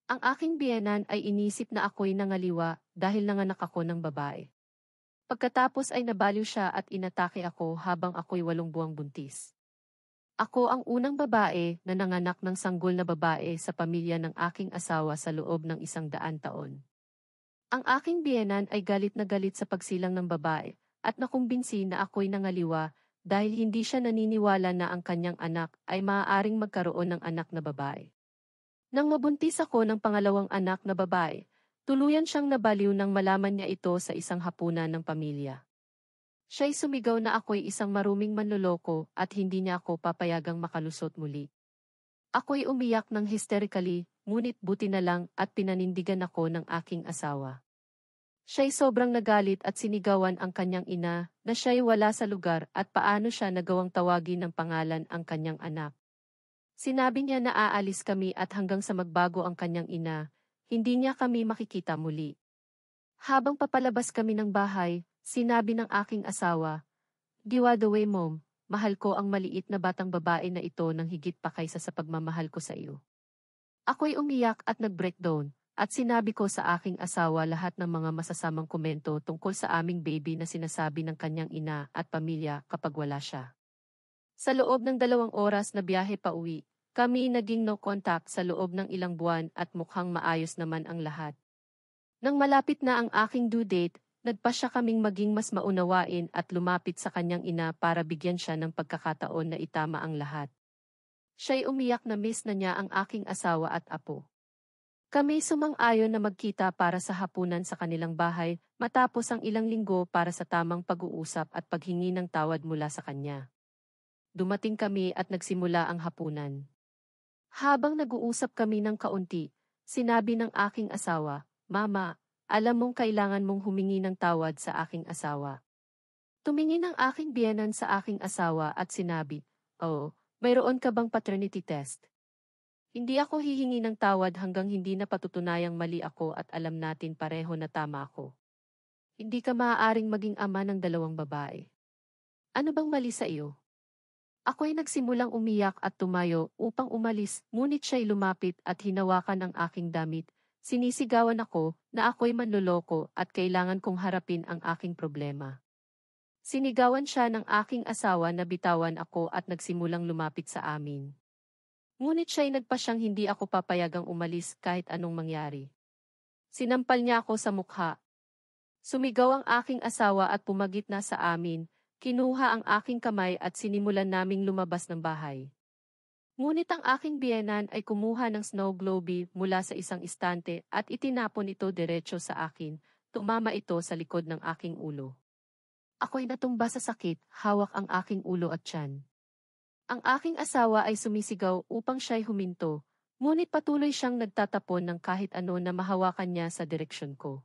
Ang aking biyenan ay inisip na ako'y nangaliwa dahil nanganak ako ng babae. Pagkatapos ay nabaliw siya at inatake ako habang ako'y 8 buwang buntis. Ako ang unang babae na nanganak ng sanggol na babae sa pamilya ng aking asawa sa loob ng 100 taon. Ang aking biyenan ay galit na galit sa pagsilang ng babae at nakumbinsi na ako'y nangaliwa dahil hindi siya naniniwala na ang kanyang anak ay maaaring magkaroon ng anak na babae. Nang mabuntis ako ng pangalawang anak na babae, tuluyan siyang nabaliw nang malaman niya ito sa isang hapunan ng pamilya. Siya'y sumigaw na ako'y isang maruming manloloko at hindi niya ako papayagang makalusot muli. Ako'y umiyak ng hysterically, ngunit buti na lang at pinanindigan ako ng aking asawa. Siya'y sobrang nagalit at sinigawan ang kanyang ina na siya'y wala sa lugar at paano siya nagawang tawagin ng pangalan ang kanyang anak. Sinabi niya na aalis kami at hanggang sa magbago ang kanyang ina, hindi niya kami makikita muli. Habang papalabas kami ng bahay, sinabi ng aking asawa, "Giveaway mom, mahal ko ang maliit na batang babae na ito ng higit pa kaysa sa pagmamahal ko sa iyo." Ako'y umiyak at nag-breakdown, at sinabi ko sa aking asawa lahat ng mga masasamang komento tungkol sa aming baby na sinasabi ng kanyang ina at pamilya kapag wala siya. Sa loob ng 2 oras na biyahe pa uwi, kami naging no contact sa loob ng ilang buwan at mukhang maayos naman ang lahat. Nang malapit na ang aking due date, nagpasya kaming maging mas maunawain at lumapit sa kanyang ina para bigyan siya ng pagkakataon na itama ang lahat. Siya'y umiyak na miss na niya ang aking asawa at apo. Kami sumang-ayon na magkita para sa hapunan sa kanilang bahay matapos ang ilang linggo para sa tamang pag-uusap at paghingi ng tawad mula sa kanya. Dumating kami at nagsimula ang hapunan. Habang nag-uusap kami ng kaunti, sinabi ng aking asawa, "Mama, alam mong kailangan mong humingi ng tawad sa aking asawa." Tumingin ang aking biyenan sa aking asawa at sinabi, "Oh, mayroon ka bang paternity test?" Hindi ako hihingi ng tawad hanggang hindi na patutunayang mali ako at alam natin pareho na tama ako. Hindi ka maaaring maging ama ng 2 babae. Ano bang mali sa iyo? Ako'y nagsimulang umiyak at tumayo upang umalis, ngunit siya'y lumapit at hinawakan ang aking damit. Sinisigawan ako na ako'y manloloko at kailangan kong harapin ang aking problema. Sinigawan siya ng aking asawa na bitawan ako at nagsimulang lumapit sa amin. Ngunit siya'y nagpasyang hindi ako papayagang umalis kahit anong mangyari. Sinampal niya ako sa mukha. Sumigaw ang aking asawa at pumagit na sa amin. Kinuha ang aking kamay at sinimulan naming lumabas ng bahay. Ngunit ang aking biyenan ay kumuha ng snow globe mula sa isang istante at itinapon ito diretso sa akin. Tumama ito sa likod ng aking ulo. Ako'y natumba sa sakit, hawak ang aking ulo at tiyan. Ang aking asawa ay sumisigaw upang siya'y huminto, ngunit patuloy siyang nagtatapon ng kahit ano na mahawakan niya sa direksyon ko.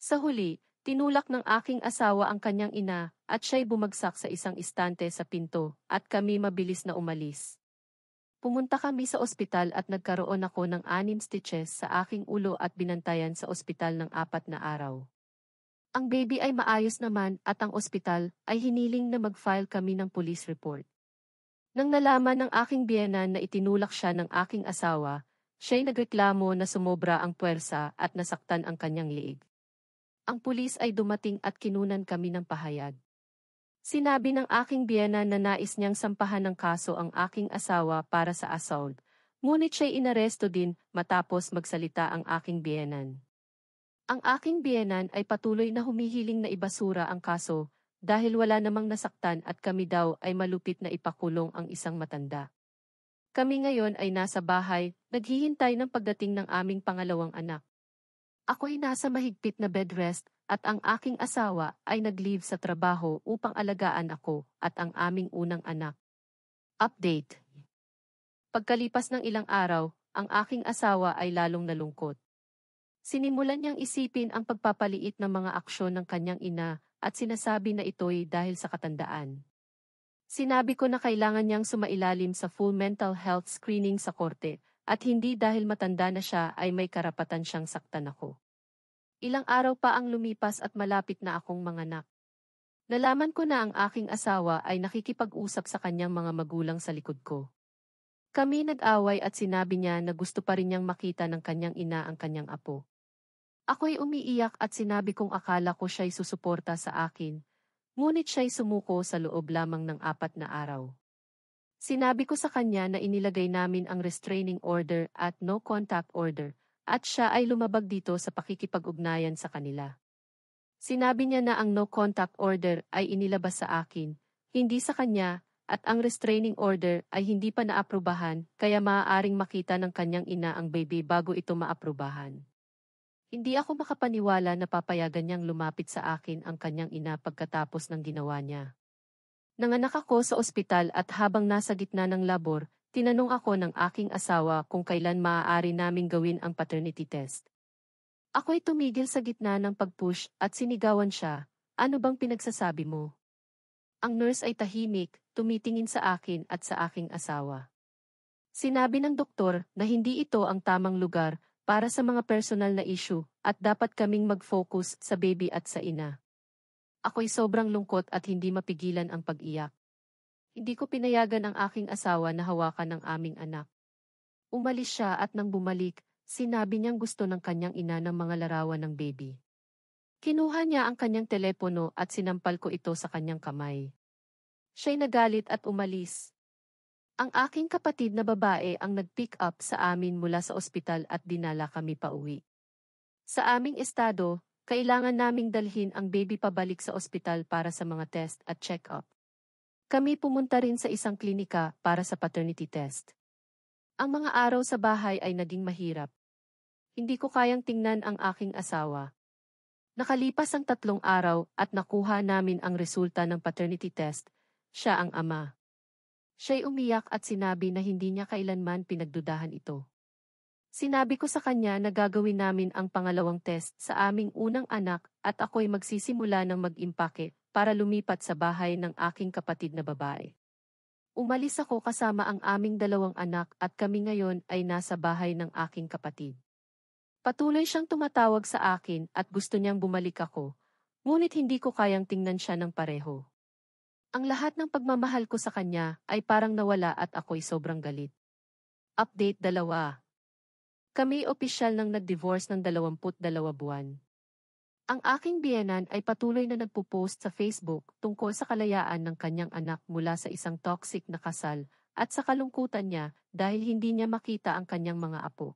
Sa huli, tinulak ng aking asawa ang kanyang ina at siya'y bumagsak sa isang istante sa pinto at kami mabilis na umalis. Pumunta kami sa ospital at nagkaroon ako ng 6 stitches sa aking ulo at binantayan sa ospital ng 4 na araw. Ang baby ay maayos naman at ang ospital ay hiniling na mag-file kami ng police report. Nang nalaman ng aking biyenan na itinulak siya ng aking asawa, siya'y nagreklamo na sumobra ang puwersa at nasaktan ang kanyang liig. Ang pulis ay dumating at kinunan kami ng pahayag. Sinabi ng aking biyenan na nais niyang sampahan ng kaso ang aking asawa para sa assault, ngunit siya'y inaresto din matapos magsalita ang aking biyenan. Ang aking biyenan ay patuloy na humihiling na ibasura ang kaso dahil wala namang nasaktan at kami daw ay malupit na ipakulong ang isang matanda. Kami ngayon ay nasa bahay, naghihintay ng pagdating ng aming pangalawang anak. Ako'y nasa mahigpit na bed rest at ang aking asawa ay nag-leave sa trabaho upang alagaan ako at ang aming unang anak. Update. Pagkalipas ng ilang araw, ang aking asawa ay lalong nalungkot. Sinimulan niyang isipin ang pagpapaliit ng mga aksyon ng kanyang ina at sinasabi na ito'y dahil sa katandaan. Sinabi ko na kailangan niyang sumailalim sa full mental health screening sa korte at hindi dahil matanda na siya ay may karapatan siyang saktan ako. Ilang araw pa ang lumipas at malapit na akong manganak. Nalaman ko na ang aking asawa ay nakikipag-usap sa kanyang mga magulang sa likod ko. Kami nag-away at sinabi niya na gusto pa rin niyang makita ng kanyang ina ang kanyang apo. Ako'y umiiyak at sinabi kong akala ko siya'y susuporta sa akin, ngunit siya'y sumuko sa loob lamang ng 4 na araw. Sinabi ko sa kanya na inilagay namin ang restraining order at no contact order, at siya ay lumabag dito sa pakikipag-ugnayan sa kanila. Sinabi niya na ang no contact order ay inilabas sa akin, hindi sa kanya, at ang restraining order ay hindi pa naaprubahan, kaya maaaring makita ng kanyang ina ang baby bago ito maaprubahan. Hindi ako makapaniwala na papayagan niyang lumapit sa akin ang kanyang ina pagkatapos ng ginawa niya. Nanganak ako sa ospital at habang nasa gitna ng labor, tinanong ako ng aking asawa kung kailan maaari naming gawin ang paternity test. Ako'y tumigil sa gitna ng pag-push at sinigawan siya, "Ano bang pinagsasabi mo?" Ang nurse ay tahimik, tumitingin sa akin at sa aking asawa. Sinabi ng doktor na hindi ito ang tamang lugar para sa mga personal na issue at dapat kaming mag-focus sa baby at sa ina. Ako'y sobrang lungkot at hindi mapigilan ang pag-iyak. Hindi ko pinayagan ang aking asawa na hawakan ng aming anak. Umalis siya at nang bumalik, sinabi niyang gusto ng kanyang ina ng mga larawan ng baby. Kinuha niya ang kanyang telepono at sinampal ko ito sa kanyang kamay. Siya'y nagalit at umalis. Ang aking kapatid na babae ang nag-pick up sa amin mula sa ospital at dinala kami pauwi. Sa aming estado, kailangan naming dalhin ang baby pabalik sa ospital para sa mga test at check-up. Kami pumunta rin sa isang klinika para sa paternity test. Ang mga araw sa bahay ay naging mahirap. Hindi ko kayang tingnan ang aking asawa. Nakalipas ang 3 araw at nakuha namin ang resulta ng paternity test, siya ang ama. Siya'y umiyak at sinabi na hindi niya kailanman pinagdudahan ito. Sinabi ko sa kanya na gagawin namin ang pangalawang test sa aming unang anak at ako'y magsisimula ng mag-impake para lumipat sa bahay ng aking kapatid na babae. Umalis ako kasama ang aming 2 anak at kami ngayon ay nasa bahay ng aking kapatid. Patuloy siyang tumatawag sa akin at gusto niyang bumalik ako, ngunit hindi ko kayang tingnan siya ng pareho. Ang lahat ng pagmamahal ko sa kanya ay parang nawala at ako'y sobrang galit. Update 2. Kami opisyal nang nag-divorce ng 22 buwan. Ang aking biyenan ay patuloy na nagpo-post sa Facebook tungkol sa kalayaan ng kanyang anak mula sa isang toxic na kasal at sa kalungkutan niya dahil hindi niya makita ang kanyang mga apo.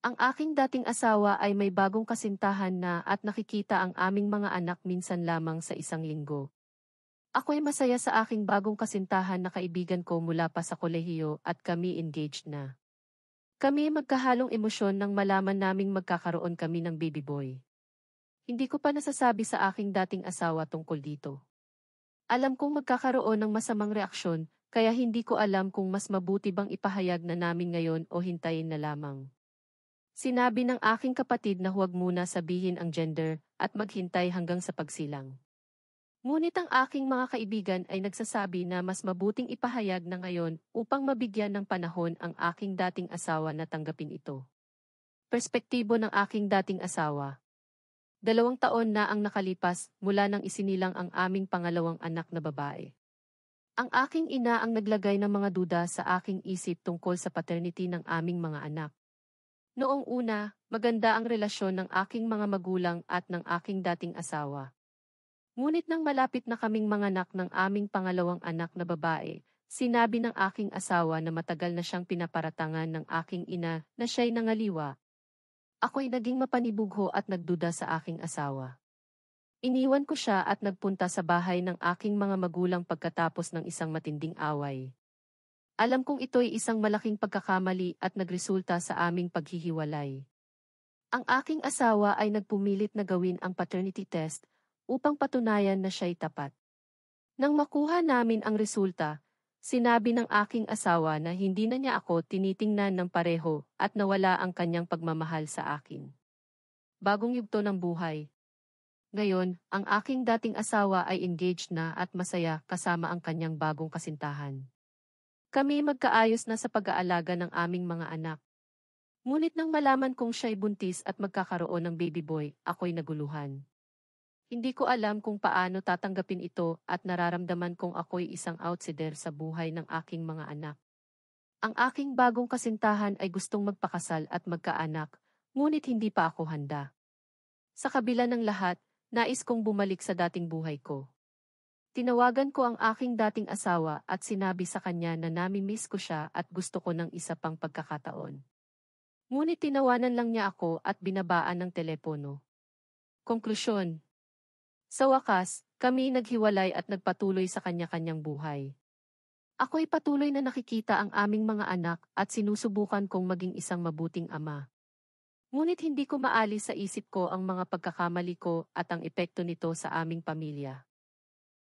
Ang aking dating asawa ay may bagong kasintahan na at nakikita ang aming mga anak minsan lamang sa isang linggo. Ako'y masaya sa aking bagong kasintahan na kaibigan ko mula pa sa kolehiyo at kami engaged na. Kami magkahalong emosyon nang malaman naming magkakaroon kami ng baby boy. Hindi ko pa nasasabi sa aking dating asawa tungkol dito. Alam kong magkakaroon ng masamang reaksyon, kaya hindi ko alam kung mas mabuti bang ipahayag na namin ngayon o hintayin na lamang. Sinabi ng aking kapatid na huwag muna sabihin ang gender at maghintay hanggang sa pagsilang. Ngunit ang aking mga kaibigan ay nagsasabi na mas mabuting ipahayag na ngayon upang mabigyan ng panahon ang aking dating asawa na tanggapin ito. Perspektibo ng aking dating asawa. 2 taon na ang nakalipas mula nang isinilang ang aming pangalawang anak na babae. Ang aking ina ang naglagay ng mga duda sa aking isip tungkol sa paternity ng aming mga anak. Noong una, maganda ang relasyon ng aking mga magulang at ng aking dating asawa. Ngunit nang malapit na kaming manganak ng aming pangalawang anak na babae, sinabi ng aking asawa na matagal na siyang pinaparatangan ng aking ina na siya'y nangaliwa. Ako'y naging mapanibugho at nagduda sa aking asawa. Iniwan ko siya at nagpunta sa bahay ng aking mga magulang pagkatapos ng isang matinding away. Alam kong ito'y isang malaking pagkakamali at nagresulta sa aming paghihiwalay. Ang aking asawa ay nagpumilit na gawin ang paternity test upang patunayan na siya'y tapat. Nang makuha namin ang resulta, sinabi ng aking asawa na hindi na niya ako tinitingnan ng pareho at nawala ang kanyang pagmamahal sa akin. Bagong yugto ng buhay. Ngayon, ang aking dating asawa ay engaged na at masaya kasama ang kanyang bagong kasintahan. Kami magkaayos na sa pag-aalaga ng aming mga anak. Ngunit nang malaman kong siya'y buntis at magkakaroon ng baby boy, ako'y naguluhan. Hindi ko alam kung paano tatanggapin ito at nararamdaman kong ako'y isang outsider sa buhay ng aking mga anak. Ang aking bagong kasintahan ay gustong magpakasal at magkaanak, ngunit hindi pa ako handa. Sa kabila ng lahat, nais kong bumalik sa dating buhay ko. Tinawagan ko ang aking dating asawa at sinabi sa kanya na nami-miss ko siya at gusto ko ng isa pang pagkakataon. Ngunit tinawanan lang niya ako at binabaan ng telepono. Konklusyon. Sa wakas, kami naghiwalay at nagpatuloy sa kanya-kanyang buhay. Ako'y patuloy na nakikita ang aming mga anak at sinusubukan kong maging isang mabuting ama. Ngunit hindi ko maalis sa isip ko ang mga pagkakamali ko at ang epekto nito sa aming pamilya.